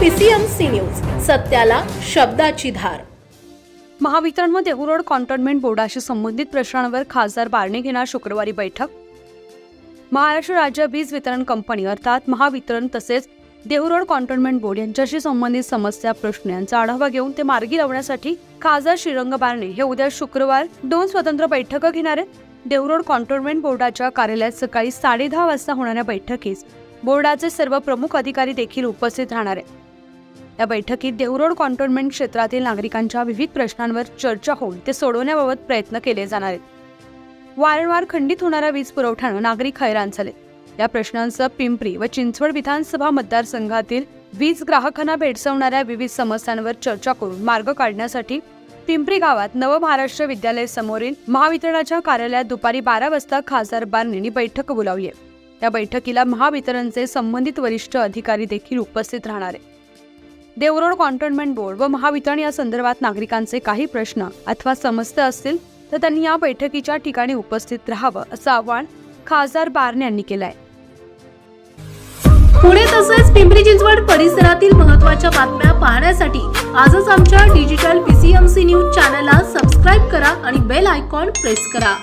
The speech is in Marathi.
PCMC न्यूज, सत्याला शब्दाची धार। महावितरणमध्ये देहू कॉन्टोन्मेंट बोर्डाशी संबंधित प्रश्नांवर खासदार बारणे घेणार शुक्रवारी बैठक। महाराष्ट्र राज्य वीज वितरण कंपनी अर्थात महावितरण तसेच देहू कॉन्टोन्मेंट बोर्ड यांच्याशी संबंधित समस्या प्रश्न यांचा आढावा घेऊन ते मार्गी लावण्यासाठी खासदार श्रीरंग बारणे हे उद्या शुक्रवार 2 स्वतंत्र बैठका घेणार आहेत। देहू कॉन्टोन्मेंट बोर्डाच्या कार्यालयात सकाळी 10:30 वाजता होणाऱ्या बैठकीस बोर्डाचे सर्व प्रमुख अधिकारी देखील उपस्थित राहणार आहेत। या बैठकीत देहू कॉन्टोन्मेंट क्षेत्रातील नागरिकांच्या विविध प्रश्नांवर चर्चा होऊन ते सोडवण्याबाबत प्रयत्न केले जाणार आहेत। वारंवार खंडित होणाऱ्या वीज पुरवठ्याने नागरिक हैराण झाले। या प्रश्नांसह पिंपरी व चिंचवड विधानसभा मतदारसंघातील वीज ग्राहकांना भेडसावणाऱ्या विविध समस्यांवर चर्चा करून मार्ग काढण्यासाठी पिंपरी गावात नव महाराष्ट्र विद्यालय समोरील महावितरणाच्या कार्यालयात दुपारी 12 वाजता खासदार बारणेंनी बैठक बोलावली आहे। या बैठकीला महावितरणचे संबंधित वरिष्ठ अधिकारी देखील उपस्थित राहणार आहेत। देहू कॉन्टोन्मेंट बोर्ड व महावितरण या संदर्भात नागरिकांचे काही प्रश्न अथवा समस्या असतील तर त्यांनी या बैठकीच्या ठिकाणी उपस्थित राहावं असं आवाहन खासदार बारणे यांनी केलं आहे। पुणे तसेच पिंपरी चिंचवड परिसरातील महत्त्वाच्या बातम्या पाहण्यासाठी आजच आमच्या डिजिटल PCMC न्यूज चॅनलला सबस्क्राइब करा आणि बेल आयकॉन प्रेस करा।